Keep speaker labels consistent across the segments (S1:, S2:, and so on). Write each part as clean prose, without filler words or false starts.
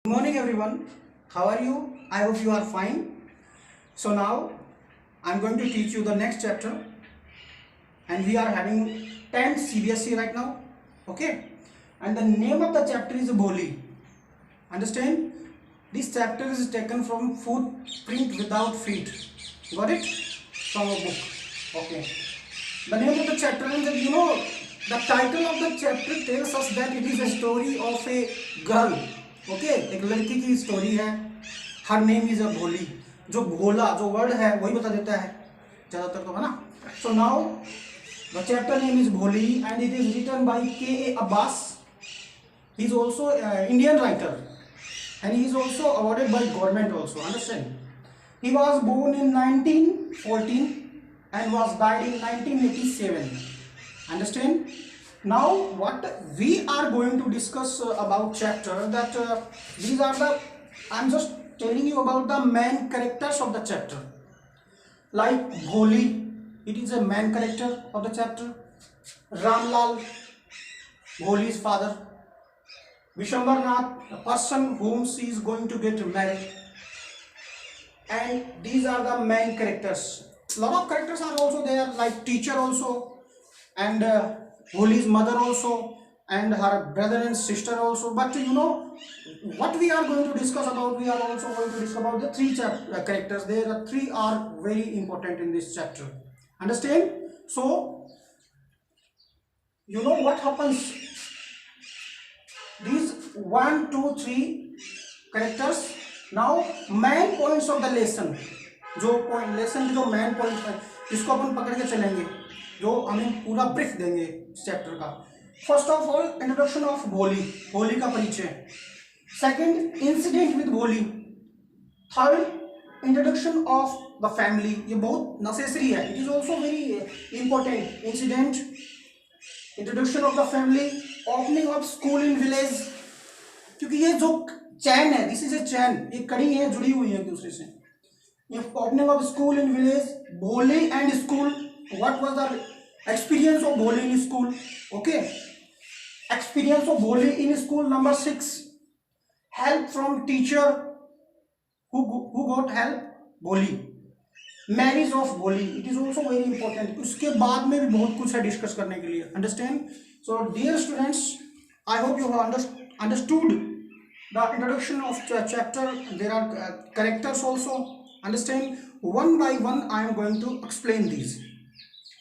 S1: Good morning everyone. How are you? I hope you are fine. So now I'm going to teach you the next chapter and we are having 10 CBSE right now. Okay? And the name of the chapter is Boli. Understand? This chapter is taken from Footprint Without Feet. Got it? From a book. Okay. The name of the chapter is the title of the chapter tells us that it is a story of a girl. Okay एक लड़की की story है. Her name is a भोली. जो भोला जो word है वही बता देता है ज़्यादातर तो, है ना. So now the chapter name is Bholi and it is written by K.A. Abbas. He is also Indian writer and he is also awarded by government also. Understand? He was born in 1914 and was died in 1987. Understand? Now what we are going to discuss about chapter that these are the, I'm just telling you about the main characters of the chapter. Like Bholi, it is a main character of the chapter. Ramlal, Bholi's father. Vishwambar Nath, the person whom she is going to get married. And these are the main characters. Lot of characters are also there, like teacher also, and Bholi's mother also, and her brother and sister also. But you know what we are going to discuss about, we are also going to discuss about the three characters. There are three are very important in this chapter. Understand? So you know what happens, these 1 2 3 characters. Now main points of the lesson, जो point lesson की जो main point है इसको अपन पकड़ के चलेंगे, जो हमें पूरा ब्रीफ देंगे इस चैप्टर का. First of all introduction of भोली, भोली का परिचय. सेकंड इंसिडेंट विद भोली. Third introduction of the family. ये बहुत नेसेसरी है, it is also very important. Incident, introduction of the family, opening of school in village. क्योंकि ये जो चैन है, दिस इज ए चैन, ये कड़ी है, जुड़ी हुई है एक दूसरे से. Opening of school in village, Bholi and school. What was the experience of Bholi in school? Okay, experience of Bholi in school. Number 6, help from teacher. Who got help? Bholi. Marriage of Bholi, it is also very important. उसके बाद में भी बहुत कुछ है discuss करने के लिए. Understand? So dear students, I hope you have understood the introduction of the chapter. There are characters also. Understand? One by one I am going to explain these.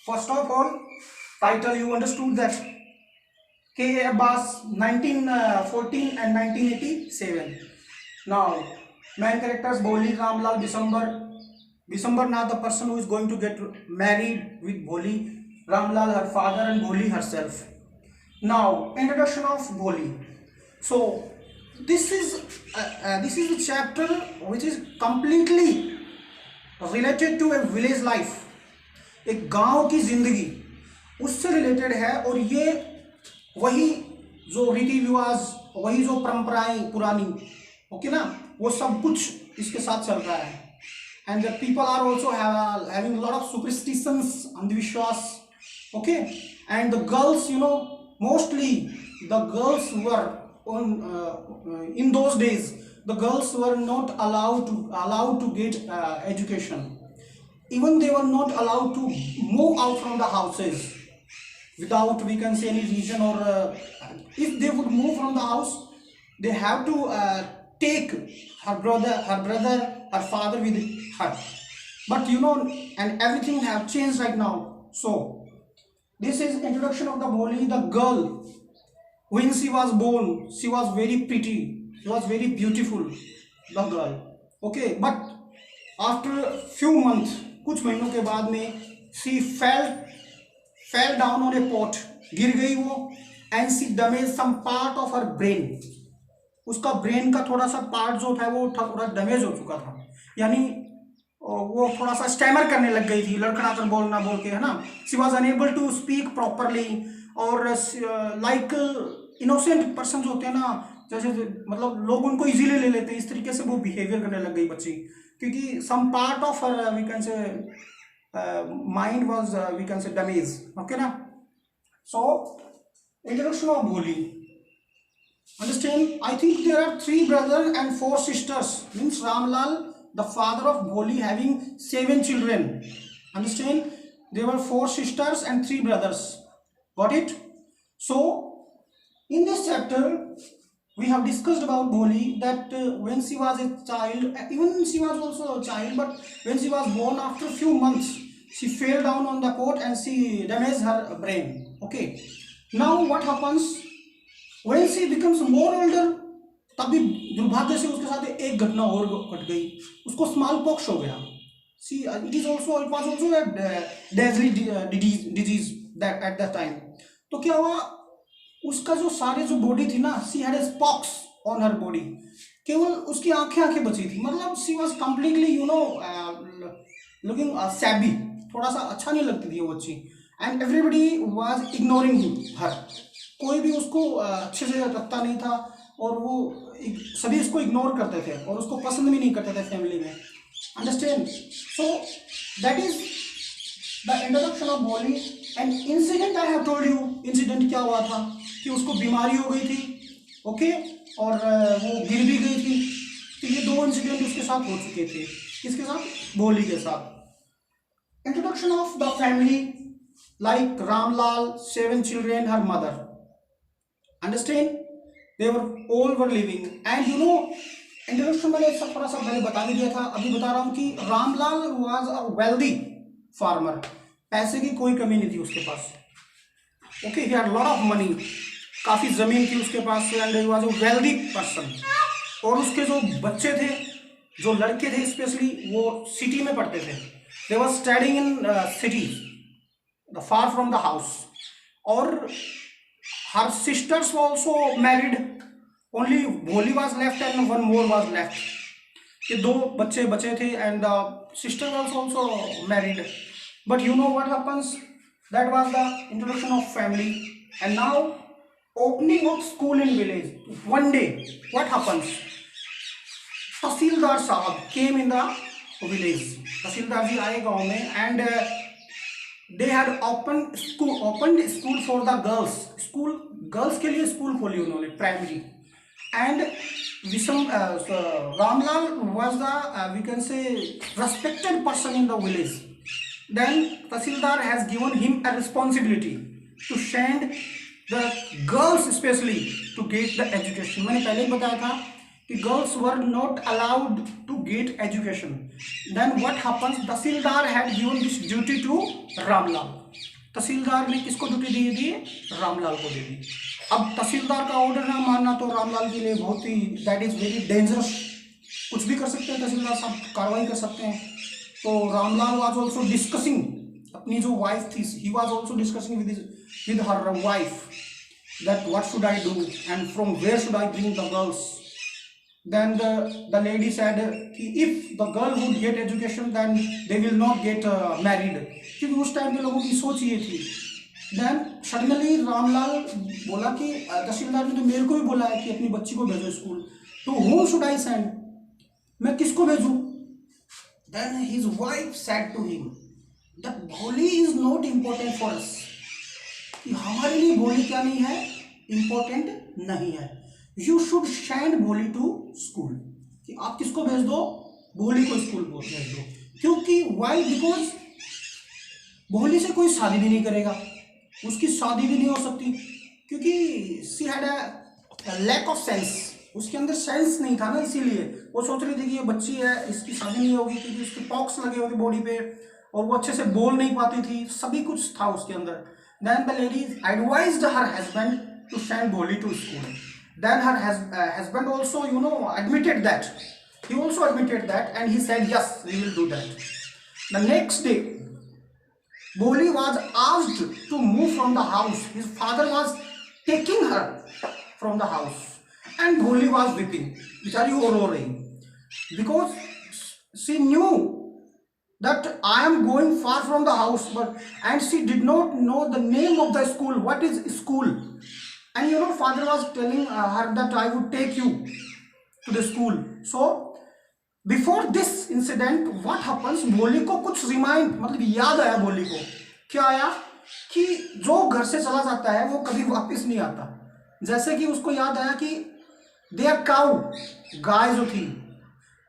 S1: First of all, title you understood that K.A. Abbas 1914 and 1987. Now main characters Bholi, Ramlal, Vishwambar Nath, the person who is going to get married with Bholi, Ramlal her father and Bholi herself. Now introduction of Bholi. So this is a chapter which is completely related to a village life. एक गांव की जिंदगी उससे related है. और ये वही जो रीति रिवाज, वही जो परंपराएं पुरानी, ओके ना, वो सब कुछ इसके साथ चल रहा है. And the people are also having lot of superstitions, अंधविश्वास. Okay, and the girls, you know, mostly the girls were in those days the girls were not allowed to get education. Even they were not allowed to move out from the houses without, we can say, any reason. Or if they would move from the house, they have to take her brother, her father with her. But you know, and everything have changed right now. So this is introduction of the Bholi, the girl. When she was born, she was very pretty, she was very beautiful, the girl. Okay, but after few months, कुछ महीनों के बाद में, she fell down on a pot, गिर गई वो, and she damaged some part of her brain. उसका brain का थोड़ा सा पार्ट जो था वो थोड़ा डैमेज हो चुका था, यानी वो थोड़ा सा स्टैमर करने लग गई थी, लड़खड़ा कर बोलना बोल के, है ना. She was unable to speak properly. और लाइक इनोसेंट पर्सन होते हैं ना, जैसे मतलब लोग उनको इजीली ले लेते हैं, इस तरीके से वो बिहेवियर करने लग गई बच्ची. क्योंकि some part of her, we can say, mind was, we can say, damage. Okay ना. So introduction of Bholi. Understand? I think there are 3 brothers and 4 sisters. Means Ramlal, the father of Bholi, having 7 children. Understand? There were 4 sisters and 3 brothers. Got it? So in this chapter we have discussed about Bholi, that when she was a child, even she was also a child, but when she was born, after a few months she fell down on the cot and she damaged her brain. Okay, now what happens when she becomes more older, तभी दुर्भाग्य से उसके साथ एक घटना और घट गई, उसको स्मॉल पॉक्स हो गया. See, it was also a deadly disease that at that time. तो क्या हुआ, उसका जो सारे जो बॉडी थी ना, she had a pox on her body, केवल उसकी आंखें बची थी. मतलब she was completely looking SEBI, थोड़ा सा अच्छा नहीं लगती थी वो बच्ची. एंड एवरीबडी वाज इग्नोरिंग हर, कोई भी उसको अच्छे से रखता नहीं था, और वो सभी इसको इग्नोर करते थे और उसको पसंद भी नहीं करते थे फैमिली में. Understand? So that is the introduction of Bholi. And incident I have told you, incident क्या हुआ था कि उसको बीमारी हो गई थी. ओके, और वो गिर भी गई थी. तो ये 2 इंसिडेंट उसके साथ हो चुके थे. किसके साथ? Bholi के साथ. Introduction of the family, like Ramlal, 7 children, her mother. Understand? They were all were living. And introduction मैंने सब थोड़ा सा पहले बता भी दिया था, अभी बता रहा हूँ कि Ramlal was a wealthy farmer. पैसे की कोई कमी नहीं थी उसके पास. Okay, he had lot of money, काफ़ी ज़मीन थी उसके पास, and he was a wealthy person. और उसके जो बच्चे थे, जो लड़के थे स्पेशली, वो सिटी में पढ़ते थे. they were studying in cities, far from the house. और her sisters were also married. Only Bholi was left and one more was left. ये 2 बच्चे बचे थे, and the sister was also married. But you know what happens? That was the introduction of family. And now opening of school in village. One day what happens? तहसीलदार साहब came in the village. तहसीलदार जी आए गांव में, and they had opened school for the girls. School girls के लिए school खोली उन्होंने, primary. And Ramlal was the we can say respected person in the village. Then Tahsildar has given him a responsibility to send the girls especially to get the education. मैंने पहले ही बताया था कि girls were not allowed to get education. Then what happens? Tahsildar had given this duty to Ramlal. तहसीलदार ने किसको duty दी थी? रामलाल को दी थी. अब तहसीलदार का ऑर्डर ना मानना तो रामलाल के लिए बहुत ही, दैट इज वेरी डेंजरस. कुछ भी कर सकते हैं तहसीलदार साहब, कार्रवाई कर सकते हैं. तो रामलाल वाज ऑल्सो डिस्कसिंग, अपनी जो वाइफ थी, he was also discussing with her wife that what should I do and from where should I bring the girls. Then the lady said if the girl would get education then they will not get married. क्योंकि उस time पे लोगों की सोच ये थी. Then suddenly Ramlal बोला कि तहसीलदार ने तो मेरे को भी बोला है कि अपनी बच्ची को भेजो स्कूल, तो whom should I send? मैं किसको भेजूं? Then his wife said to him that Bholi is not important for us. कि हमारे लिए Bholi क्या नहीं है? Important नहीं है. You should send Bholi to school. कि आप किसको भेज दो? Bholi को स्कूल भेज दो. क्योंकि why? Because Bholi से कोई शादी भी नहीं करेगा, उसकी शादी भी नहीं हो सकती, क्योंकि she had a lack of sense. उसके अंदर सेंस नहीं था ना, इसीलिए वो सोच रही थी कि ये बच्ची है, इसकी शादी नहीं होगी, क्योंकि उसके पॉक्स लगे हुए थे बॉडी पे और वो अच्छे से बोल नहीं पाती थी, सभी कुछ था उसके अंदर. Then the lady advised her husband to send Bholi to school. Then her husband also admitted that. He also admitted that, and he said yes, we will do that. The next day Bholi was asked to move from the house. His father was taking her from the house, and Bholi was weeping. बेचारी वो रो रही, because she knew that I am going far from the house, and she did not know the name of the school. What is school? And father was telling her that I would take you to the school. So before this incident, what happens? Bholi को कुछ remind, मतलब याद आया Bholi को. क्या आया? कि जो घर से चला जाता है वो कभी वापस नहीं आता. जैसे कि उसको याद आया कि देयर काउ, गाय जो थी,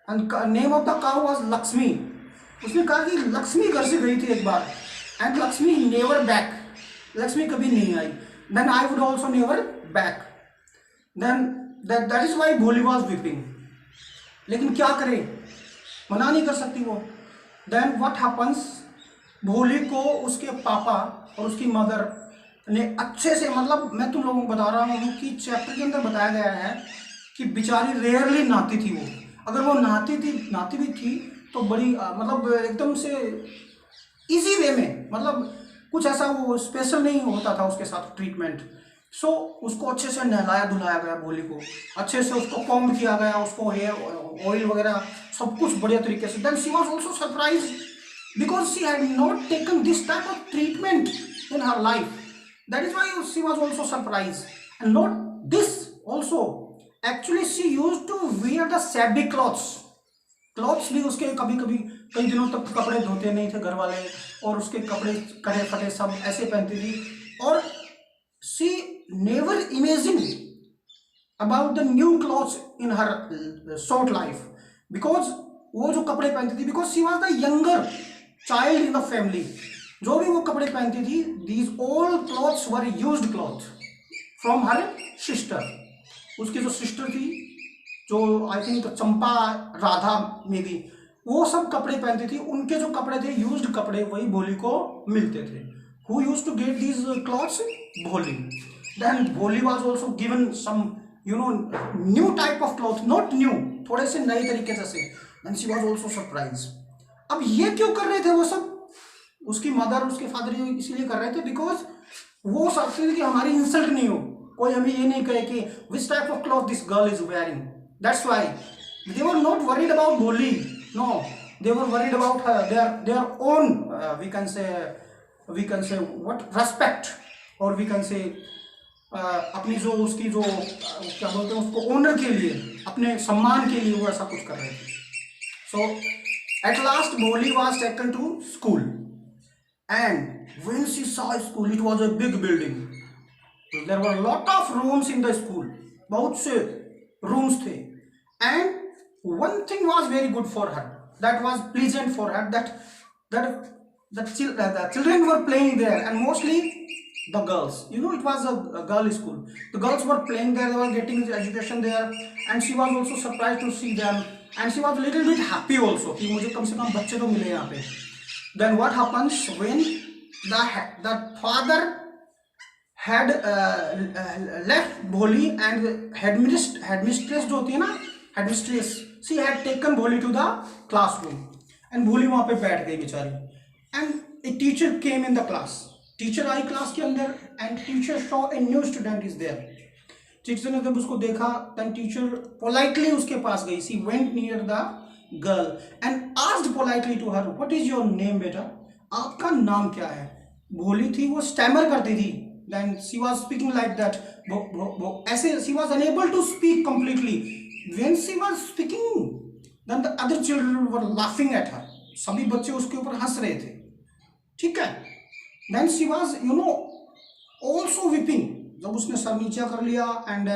S1: and name of the cow was Lakshmi. उसने कहा कि लक्ष्मी घर से गई थी एक बार, and Lakshmi never back, Lakshmi कभी नहीं आई, then I would also never back, then that is why Bholi was weeping. लेकिन क्या करे, मना नहीं कर सकती वो। देन व्हाट हैपन्स, भोली को उसके पापा और उसकी मदर ने अच्छे से, मतलब मैं तुम लोगों को बता रहा हूँ कि चैप्टर के अंदर बताया गया है कि बेचारी रेयरली नहाती थी वो, अगर वो नहाती भी थी तो बड़ी मतलब एकदम से इजी वे में, मतलब कुछ ऐसा वो स्पेशल नहीं होता था उसके साथ ट्रीटमेंट। सो उसको अच्छे से नहलाया धुलाया गया, भोली को अच्छे से उसको कॉम्ब किया गया, उसको हेयर ऑयल वगैरह सब कुछ बढ़िया तरीके से। Then she was also surprise because she had not taken this type of treatment in her life, that is why she was also surprise. And not this also, actually she used to wear the shabby clothes भी उसके कभी कभी कई दिनों तक कपड़े धोते नहीं थे घर वाले, और उसके कपड़े कड़े फटे सब ऐसे पहनती थी। और she never imagine about the new clothes in her short life, because वो जो कपड़े पहनती थी, because she was the younger child in the family, जो भी वो कपड़े पहनती थी, these all clothes were used cloth from her sister. उसकी जो सिस्टर थी, जो आई थिंक चंपा राधा में भी, वो सब कपड़े पहनती थी, उनके जो कपड़े थे यूज्ड कपड़े वही भोली को मिलते थे। Who used to get these clothes? Bholi. Then Bholi was also given some new type of cloth, not new, थोड़े से नए तरीके से। Then she was also surprise. अब ये क्यों कर रहे थे वो सब? उसकी मदर उसके फादर इसीलिए कर रहे थे बिकॉज वो सोचते थे कि हमारी इंसल्ट नहीं हो, कोई हमें ये नहीं कहे कि which type of cloth this girl is wearing. That's why they were not worried about भोली, no, they were worried about her, their own we can say what respect, or we can say अपनी जो उसकी जो क्या बोलते हैं उसको, owner के लिए, अपने सम्मान के लिए वो ऐसा कुछ कर रहे थे। सो एट लास्ट भोली was taken to school, and when she saw school, it was a big building, so there were a lot of rooms in the school, बहुत से rooms थे, and one thing was very good for her, that was pleasant for her, that the children were playing there, and mostly the girls, it was a girl school, the girls were playing there, they were getting education there, and she was also surprised to see them, and she was a little bit happy also कि मुझे कम से कम बच्चे तो मिले यहाँ पे। Then what happens when the father had left Bholi, and headmistress जो होती है ना, headmistress, she had taken Bholi to the classroom, and Bholi वहाँ पे बैठ गई बेचारी, and a teacher came in the class, teacher आई क्लास के अंदर, and teacher saw a new student is there. Teacher ने जब उसको देखा, देन टीचर पोलाइटली उसके पास गई, she went near the girl and asked politely to her, what is your name बेटा, आपका नाम क्या है। भोली थी, वो स्टैमर करती थी, then she was speaking like that, ऐसे she was unable to speak completely. When she was speaking, then the other children were laughing at her, सभी बच्चे उसके ऊपर हंस रहे थे, ठीक है। Then she was also weeping, जब उसने सर नीचा कर लिया, and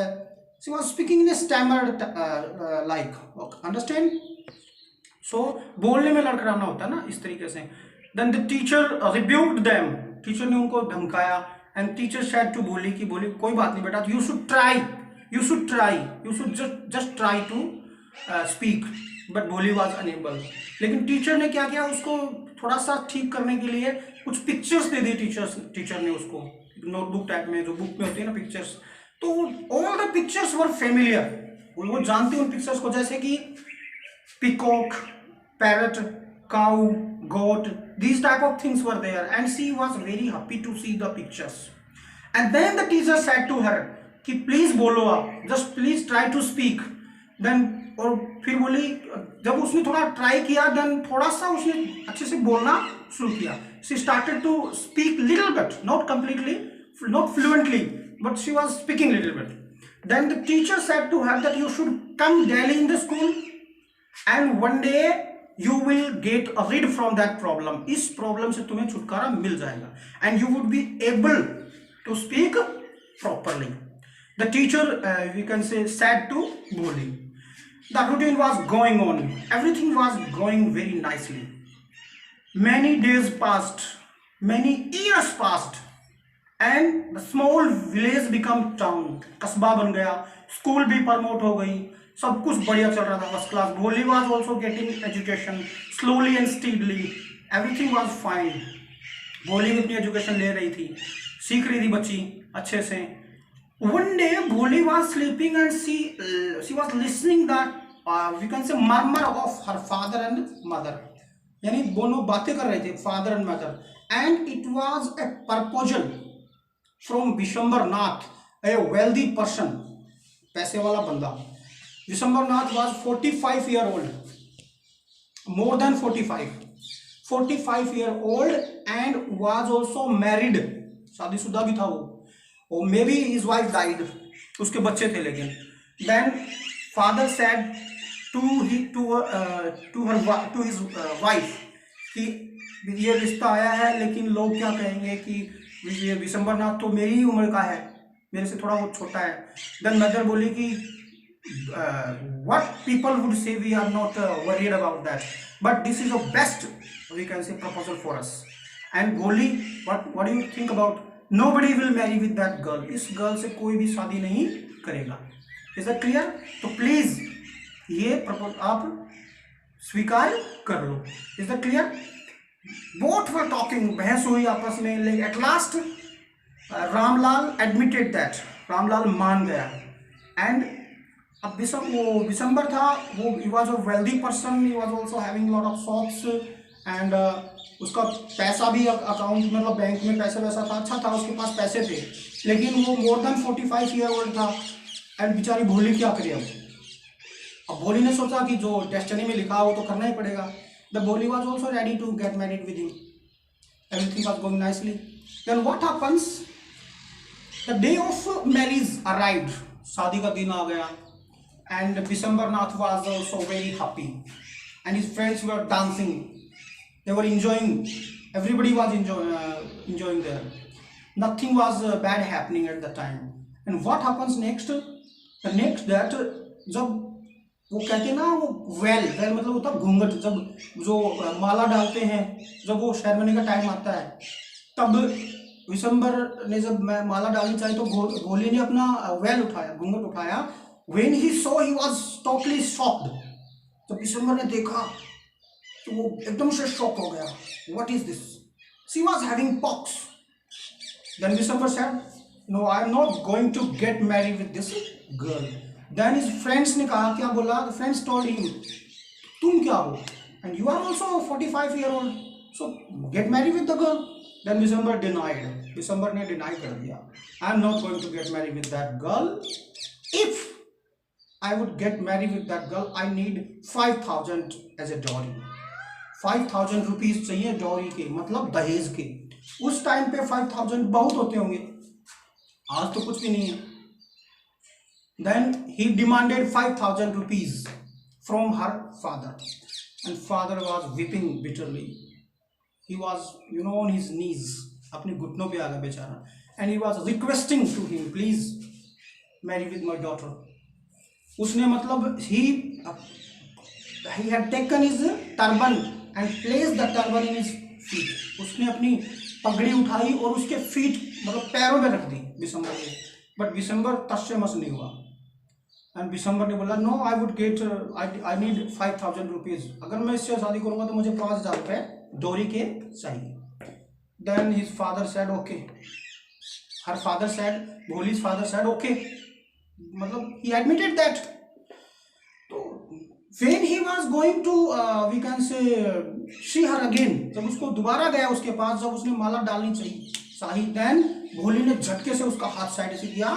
S1: she was speaking in a stammered like, understand? So बोलने में लड़खड़ाना होता है ना इस तरीके से। Then the teacher rebuked them, teacher ने उनको धमकाया, and teacher said to Bholi कि भोली कोई बात नहीं बेटा, you should just try to speak, but Bholi was unable। लेकिन टीचर ने क्या किया, उसको थोड़ा सा ठीक करने के लिए कुछ पिक्चर्स दे दी टीचर ने उसको, नोटबुक टाइप में, जो बुक में होती है ना पिक्चर्स, तो all the pictures were familiar, वो जानती उन पिक्चर्स को, जैसे कि peacock, parrot, cow, goat, these type of things were there, and she was very happy to see the pictures। And then the teacher said to her कि please बोलो आप, just please try to speak. Then और फिर बोली, जब उसने थोड़ा try किया, देन थोड़ा सा उसने अच्छे से बोलना शुरू किया। She started to speak little bit, not completely, not fluently, but she was speaking little bit. Then the teacher said to her that you should come daily in the school, and one day you will get rid from that problem, इस problem से तुम्हें छुटकारा मिल जाएगा, and you would be able to speak properly. The teacher, we can say, said to Bholi. The routine was going on. Everything was going very nicely. Many days passed, many years passed, and the small village become town. कस्बा बन गया, school भी promote हो गई, सब कुछ बढ़िया चल रहा था, first class. Bholi was also getting education slowly and steadily. Everything was fine. Bholi भी अपनी एजुकेशन ले रही थी, सीख रही थी बच्ची अच्छे से. One day Bholi was sleeping and she was listening that we can say murmur of her father and mother. यानी दोनों बातें कर रहे थे, father and mother, and it was a proposal from Vishwambar Nath, a wealthy person, पैसे वाला बंदा. Vishwambar Nath was 45-year-old, more than 45-year-old, and was also married, शादीशुदा भी था वो. or maybe his wife died, उसके बच्चे थे लेकिन. Then father said to his wife कि ये रिश्ता आया है लेकिन लोग क्या कहेंगे कि ये विशंबर नाथ तो मेरी ही उम्र का है, मेरे से थोड़ा बहुत छोटा है. Then mother बोली कि what people would say, we are not worried about that, but this is the best, we can say, proposal for us. And Bholi, what do you think about? Nobody will marry with that girl. इस girl से कोई भी शादी नहीं करेगा. Is that clear? तो please ये propose आप स्वीकार कर लो. Is that clear? Both were talking, बहस हुई आपस में, लेकिन at last Ramlal admitted that, Ramlal मान गया. And अब विशंबर था, वो he was a wealthy person, he was also having lot of shops, and उसका पैसा भी अकाउंट, मतलब बैंक में पैसा वैसा था, अच्छा था, उसके पास पैसे थे, लेकिन वो मोर देन 45-year-old था. एंड बेचारी भोली क्या करे अब भोली ने सोचा कि जो डेस्टिनी में लिखा वो तो करना ही पड़ेगा. The Bholi was also ready to get married with him. Everything was going nicely. Then what happens, the day of marriage arrived. शादी का दिन आ गया. And Vishambar Nath was also very happy, and his friends were dancing. They were enjoying. Everybody was enjoying there. Nothing was bad happening at the time. And what happens next? The next that जब वो कहते हैं ना, वो well मतलब होता घूंघट, जब जो माला डालते हैं, जब वो सेरेमनी का टाइम आता है, तब विशंबर ने जब माला डालनी चाहिए तो भोली ने अपना वेल उठाया, घूंघट उठाया. When he saw, he was totally shocked. जब विशंबर ने देखा तो वो एकदम से शॉक हो गया. What is this? She was having pox. Then Vishwambar said, no, I am not going to get married with this girl. Then his friends ने कहा, क्या बोला? The friends told him, तुम क्या हो? And you are also 45-year-old, so get married with the girl. Then Vishwambar denied. Vishwambar ने deny कर दिया. I am not going to get married with that girl. If I would get married with that girl, I need 5,000 as a dowry. 5,000 rupees चाहिए dowry के, मतलब दहेज के. उस time पे 5,000 बहुत होते होंगे, आज तो कुछ भी नहीं है. Then he demanded 5,000 rupees from her father, and father was weeping bitterly. He was on his knees, अपने घुटनों पे आ गया बेचारा. And he was requesting to him, please marry with my daughter. उसने मतलब he had taken his turban and placed the turban in his feet. उसने अपनी पगड़ी उठाई और उसके फीट मतलब पैरों में रख दी विशंबर ने. बट विशंबर तस से मस नहीं हुआ. एंड विशंबर ने बोला, no, I would get, I need 5,000 rupees. अगर मैं इससे शादी करूंगा तो मुझे 5,000 रुपये डोरी के चाहिए. Then his father said okay. Her father said, Bholi's father said okay, मतलब he admitted that. When he was going to we can say see her again, जब उसको दोबारा गया उसके पास, जब उसने माला डालनी चाहिए, then भोली ने झटके से उसका हाथ साइड से किया.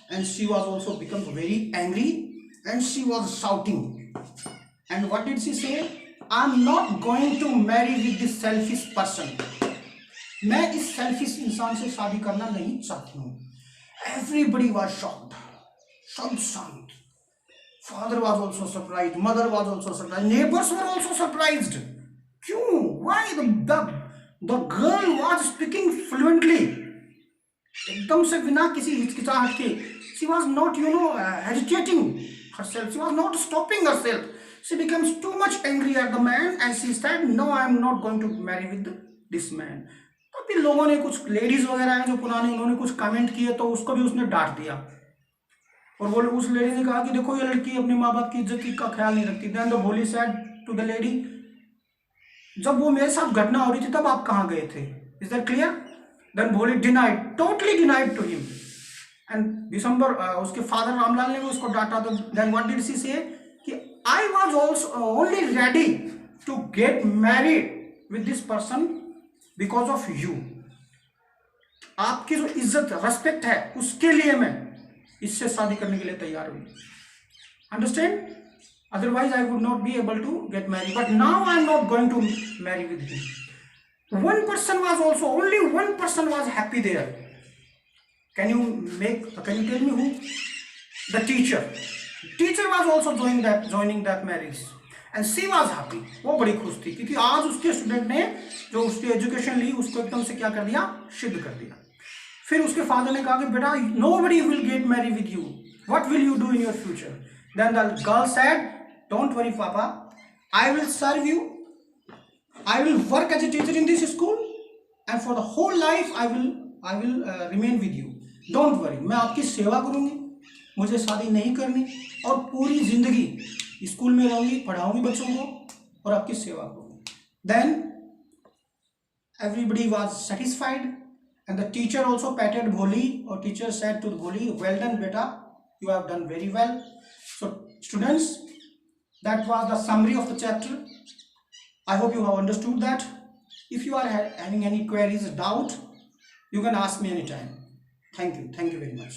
S1: and she was also become very angry and she was shouting. and what did she say? I'm not going to marry with this selfish person. मैं इस selfish इंसान से शादी करना नहीं चाहती हूँ. Everybody was shocked. सब शांत. Father was also surprised. Mother was also surprised. Neighbors were also surprised. क्यों? Why? The girl was speaking fluently. एकदम से बिना किसी हिचकिचाहट के she was not, agitating herself. She was not stopping herself. She becomes too much angry at the man and she said, no, I am not going to marry with this man. तो फिर लोगों ने, कुछ ladies वगैरह हैं जो पुरानी, उन्होंने कुछ कमेंट किए तो उसको भी उसने डांट दिया। और वो उस लेडी ने कहा कि देखो ये लड़की अपने माँ बाप की इज्जत का ख्याल नहीं रखती। देन द भोली सेड टू द लेडी, जब वो मेरे साथ घटना हो रही थी तब आप कहाँ गए थे? Is that clear? Then Bholi denied, totally denied to him. And December, उसके फादर रामलाल ने भी उसको डांटा। तो then what did she say कि I was also only ready to get married with this person because of you. आपकी जो इज्जत, रेस्पेक्ट है, उसके लिए मैं इससे शादी करने के लिए तैयार हुई। Understand? Otherwise I would not be able to get married, but now I am not going to marry with him. One person was also, only one person was happy there. Can you tell me who? The teacher. Teacher was also joining that marriage, and she was happy. वो बड़ी खुश थी क्योंकि आज उसके student ने जो उसकी एजुकेशन ली उसको एकदम से क्या कर दिया? सिद्ध कर दिया। फिर उसके फादर ने कहा कि बेटा, nobody will get married with you. What will you do in your future? Then the girl said, don't worry, Papa. I will serve you. I will work as a teacher in this school, and for the whole life I will remain with you. Don't worry, मैं आपकी सेवा करूंगी, मुझे शादी नहीं करनी और पूरी जिंदगी स्कूल में रहूंगी, पढ़ाऊंगी बच्चों को और आपकी सेवा करूंगी। Then everybody was satisfied and the teacher also patted Bholi, और teacher said to Bholi, well done बेटा, you have done very well. So students, that was the summary of the chapter. I hope you have understood that. If you are having any queries, doubt, you can ask me anytime. Thank you very much.